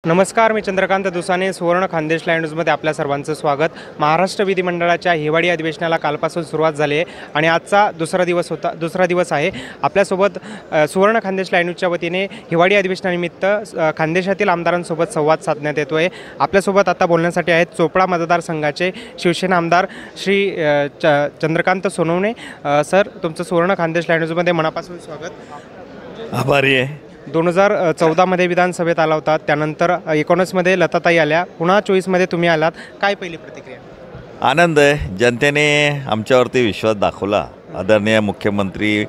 नमस्कार, मी चंद्रकांत दुसाने. सुवर्ण खानदेश लाईव्ह न्यूजमध्ये आपल्या सर्वांचं स्वागत. महाराष्ट्र विधिमंडळाच्या हिवाळी अधिवेशनाला कालपासून सुरुवात झाली आहे आणि आजचा दुसरा दिवस आहे. आपल्यासोबत सुवर्ण खानदेश लाईव्ह न्यूजच्या वतीने हिवाळी अधिवेशनानिमित्त खानदेशातील आमदारांसोबत संवाद साधण्यात येतो आहे. आपल्यासोबत आता बोलण्यासाठी आहेत चोपडा मतदारसंघाचे शिवसेना आमदार श्री चंद्रकांत सोनवणे. सर, तुमचं सुवर्ण खानदेश लाईव्ह न्यूजमध्ये मनापासून स्वागत. आभारी आहे. 2014मध्ये विधानसभेत आला होता, त्यानंतर 19मध्ये लताताई आल्या, पुन्हा 24मध्ये तुम्ही आलात. काय पहिली प्रतिक्रिया? आनंद आहे. जनतेने आमच्यावरती विश्वास दाखवला. आदरणीय मुख्यमंत्री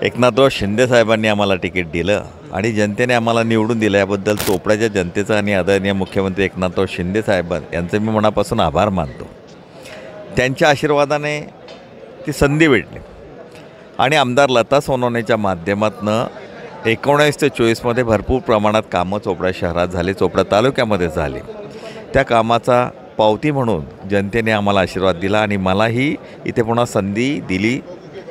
एकनाथराव शिंदे साहेबांनी आम्हाला तिकीट दिलं आणि जनतेने आम्हाला निवडून दिलं. याबद्दल चोपड्याच्या जनतेचा आणि आदरणीय मुख्यमंत्री एकनाथराव शिंदे साहेब यांचे मी मनापासून आभार मानतो. त्यांच्या आशीर्वादाने ती संधी भेटली आणि आमदार लता सोनवणेच्या माध्यमातून 19 ते 24मध्ये भरपूर प्रमाणात कामं चोपडा शहरात झाले, चोपडा तालुक्यामध्ये झाले. त्या कामाचा पावती म्हणून जनतेने आम्हाला आशीर्वाद दिला आणि मलाही इथे पुन्हा संधी दिली.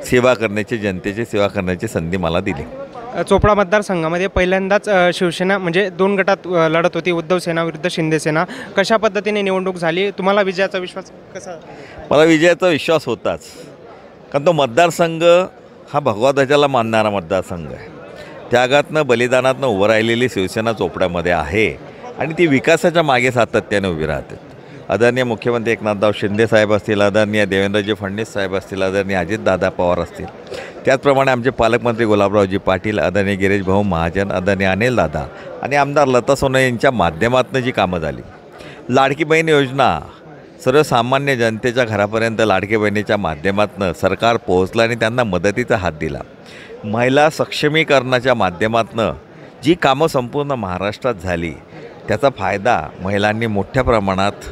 सेवा करण्याची, जनतेची सेवा करण्याची संधी मला दिली. चोपडा मतदारसंघामध्ये पहिल्यांदाच शिवसेना म्हणजे 2 गटात लढत होती, उद्धव सेना विरुद्ध शिंदे सेना. कशा पद्धतीने निवडणूक झाली? तुम्हाला विजयाचा विश्वास कसा? मला विजयाचा विश्वास होताच, कारण तो मतदारसंघ हा भगवा ध्वजाला मानणारा मतदारसंघ आहे. त्यागातनं बलिदानातनं उभं राहिलेली शिवसेना चोपड्यामध्ये आहे आणि ती विकासाच्या मागे सातत्याने उभी राहते. आदरणीय मुख्यमंत्री एकनाथराव शिंदे साहेब असतील, आदरणीय देवेंद्रजी फडणवीस साहेब असतील, आदरणीय अजितदादा पवार असतील, त्याचप्रमाणे आमचे पालकमंत्री गुलाबरावजी पाटील, आदरणीय गिरीश भाऊ महाजन, आदरणीय अनिल दादा आणि आमदार लता सोनवणे यांच्या माध्यमातून जी कामं झाली. लाडकी बहीण योजना सर्वसामान्य जनतेच्या घरापर्यंत लाडकी बहिणीच्या माध्यमातून सरकार पोहोचलं आणि त्यांना मदतीचा हात दिला. महिला सक्षमीकरणाच्या माध्यमातून जी कामं संपूर्ण महाराष्ट्रात झाली त्याचा फायदा महिलांनी मोठ्या प्रमाणात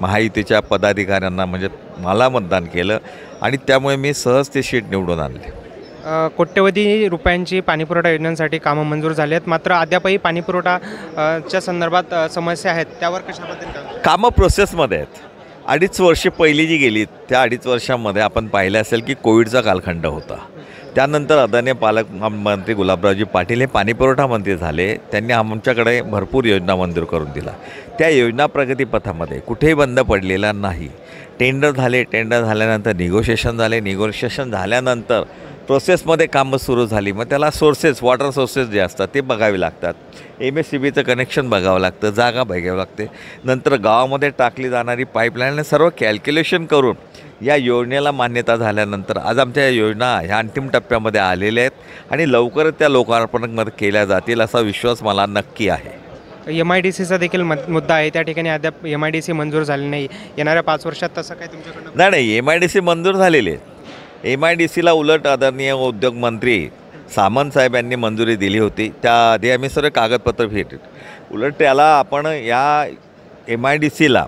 महायुतीच्या पदाधिकाऱ्यांना म्हणजे मला मतदान केलं आणि त्यामुळे मी सहज ते शीट निवडून आणले. कोट्यवधी रुपयांची पाणीपुरवठा योजनांसाठी कामं मंजूर झाली आहेत, मात्र अद्यापही पाणीपुरवठाच्या संदर्भात समस्या आहेत. त्यावर कशाबद्दल कामं प्रोसेसमध्ये आहेत. 2.5 वर्षे पहिली जी गेली त्या 2.5 वर्षांमध्ये आपण पाहिलं असेल की कोविडचा कालखंड होता. त्यानंतर आदरणीय पालकमंत्री गुलाबरावजी पाटील हे पाणीपुरवठा मंत्री झाले. त्यांनी आमच्याकडे भरपूर योजना मंजूर करून दिला. त्या योजना प्रगतीपथामध्ये कुठेही बंद पडलेला नाही. टेंडर झाले, टेंडर झाल्यानंतर निगोशिएशन झाल्यानंतर प्रोसेसमध्ये कामं सुरू झाली. मग त्याला सोर्सेस, वॉटर सोर्सेस जे असतात ते बघावे लागतात. MSCBचं कनेक्शन बघावं लागतं, जागा बघावी लागते. नंतर गावामध्ये टाकली जाणारी पाईपलाईन सर्व कॅल्क्युलेशन करून या योजनेला मान्यता झाल्यानंतर आज आमच्या या योजना ह्या अंतिम टप्प्यामध्ये आलेल्या आहेत आणि लवकरच त्या लोकार्पणामध्ये केल्या जातील असा विश्वास मला नक्की आहे. MIDCचा देखील मुद्दा आहे. त्या ठिकाणी अद्याप MIDC मंजूर झाली नाही. येणाऱ्या 5 वर्षात तसं काय तुमच्याकडनं? नाही, MIDC मंजूर झालेली आहे. MIDCला उलट आदरणीय उद्योग मंत्री सामंत साहेब यांनी मंजुरी दिली होती. त्याआधी आम्ही सर्व कागदपत्र भेटले. उलट त्याला आपण या MIDCला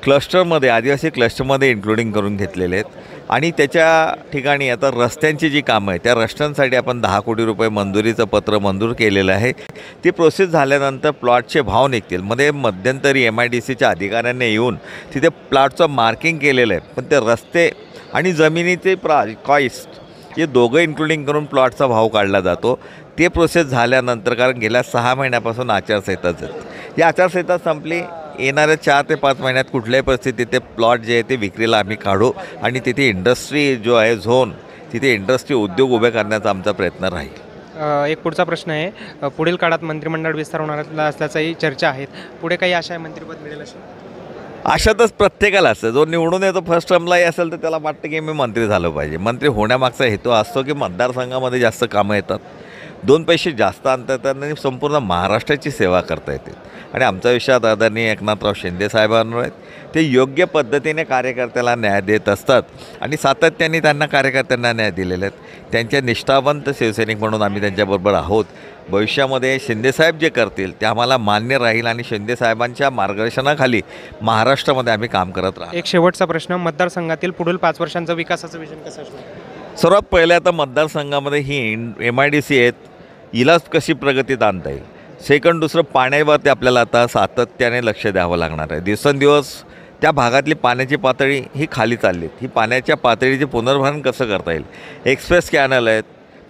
क्लस्टरमध्ये, आदिवासी क्लस्टरमध्ये इन्क्लुडिंग करून घेतलेले आहेत आणि त्याच्या ठिकाणी आता रस्त्यांची जी कामं आहे त्या रस्त्यांसाठी आपण 10 कोटी रुपये मंजुरीचं पत्र मंजूर केलेलं आहे. ती प्रोसेस झाल्यानंतर प्लॉटचे भाव निघतील. मध्ये मध्यंतरी MIDCच्या अधिकाऱ्यांनी येऊन तिथे प्लॉटचं मार्किंग केलेलं आहे, पण ते रस्ते आणि जमिनीचे कॉस्ट हे दोघं इन्क्लुडिंग करून प्लॉटचा भाव काढला जातो. ते प्रोसेस झाल्यानंतर, कारण गेल्या 6 महिन्यापासून आचारसंहिताच आहेत. ही आचारसंहिता संपली. येणाऱ्या 4 ते 5 महिन्यात कुठल्याही परिस्थितीत ते प्लॉट जे आहे ते विक्रीला आम्ही काढू आणि तिथे इंडस्ट्री जो आहे झोन, तिथे इंडस्ट्री उद्योग उभे करण्याचा आमचा प्रयत्न राहील. एक पुढचा प्रश्न आहे, पुढील काळात मंत्रिमंडळ विस्तार होणार असल्याचाही चर्चा आहेत. पुढे काही आशा आहे मंत्रिपद मिळेल अशी? अशातच प्रत्येकाला असतं. जो निवडून येतो फर्स्ट टर्मलाही असेल तर त्याला वाटतं की मी मंत्री झालं पाहिजे. मंत्री होण्यामागचा हेतू असतो की मतदारसंघामध्ये जास्त कामं येतात, 2 पैसे जास्त आणता येतात आणि संपूर्ण महाराष्ट्राची सेवा करता येते. आणि आमचा विषयात आदरणीय एकनाथराव शिंदे साहेबांवर आहेत. ते योग्य पद्धतीने कार्यकर्त्याला न्याय देत असतात आणि सातत्याने त्यांना कार्यकर्त्यांना न्याय दिलेले आहेत. त्यांच्या निष्ठावंत शिवसैनिक म्हणून आम्ही त्यांच्याबरोबर आहोत. भविष्यामध्ये शिंदेसाहेब जे करतील ते आम्हाला मान्य राहील आणि शिंदेसाहेबांच्या मार्गदर्शनाखाली महाराष्ट्रामध्ये आम्ही काम करत राहू. एक शेवटचा प्रश्न, मतदारसंघातील पुढील 5 वर्षांचं विकासाचं विजन कसं असणार? सर्वात पहिले आता मतदारसंघामध्ये ही MIDC आहेत, हिला कशी प्रगतीत आणता येईल. सेकंड, दुसरं पाण्यावरती आपल्याला आता सातत्याने लक्ष द्यावं लागणार आहे. दिवसेंदिवस त्या भागातली पाण्याची पातळी ही खाली चालली. ही पाण्याच्या पातळीचे पुनर्भरण कसं करता येईल. एक्सप्रेस कॅनल आहेत,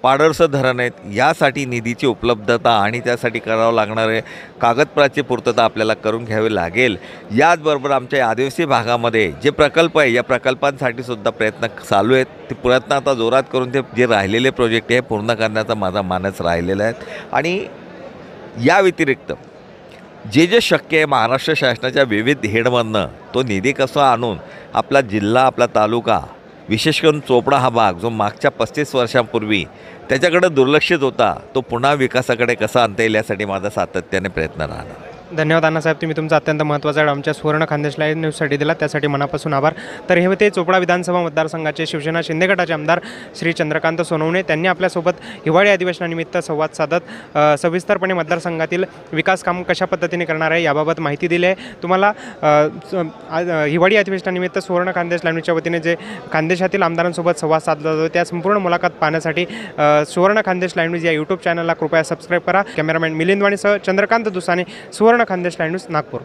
पाडळसं धरण आहेत, यासाठी निधीची उपलब्धता आणि त्यासाठी करावं लागणारे कागदपत्राची पूर्तता आपल्याला करून घ्यावी लागेल. याचबरोबर आमच्या आदिवासी भागामध्ये जे प्रकल्प आहे या प्रकल्पांसाठी सुद्धा प्रयत्न चालू आहेत. ते प्रयत्न आता जोरात करून ते जे राहिलेले प्रोजेक्ट आहे पूर्ण करण्याचा माझा मानस राहिलेला आहे. आणि या व्यतिरिक्त जे शक्य आहे महाराष्ट्र शासनाच्या विविध हेडमधनं तो निधी कसा आणून आपला जिल्हा, आपला तालुका, विशेष करून चोपडा हा भाग जो मागच्या 35 वर्षांपूर्वी त्याच्याकडे दुर्लक्षित होता, तो पुन्हा विकासाकडे कसा आणता येईल यासाठी माझा सातत्याने प्रयत्न राहणार. धन्यवाद अण्णासाहेब, तुम्ही तुमचा अत्यंत महत्त्वाचा वेळ आमच्या सुवर्ण खानदेश लाईव्ह न्यूजसाठी दिला, त्यासाठी मनापासून आभार. तर हे होते चोपडा विधानसभा मतदारसंघाचे शिवसेना शिंदे गटाचे आमदार श्री चंद्रकांत सोनवणे. त्यांनी आपल्यासोबत हिवाळी अधिवेशनानिमित्त संवाद साधत सविस्तरपणे मतदारसंघातील विकास काम कशा पद्धतीने करणार आहे याबाबत माहिती दिली आहे. तुम्हाला हिवाळी अधिवेशनानिमित्त सुवर्ण खानदेश लाईव्ह न्यूजच्या वतीने जे खानदेशातील आमदारांसोबत संवाद साधला जातो त्या संपूर्ण मुलाखत पाहण्यासाठी सुवर्ण खानदेश लाईव्ह न्यूज या यूट्यूब चॅनलला कृपया सबस्क्राईब करा. कॅमेरामॅन मिलिंद वाणीसह चंद्रकांत दुसाने, सुवर्ण खानदेश लाईव्ह न्यूज, नागपूर.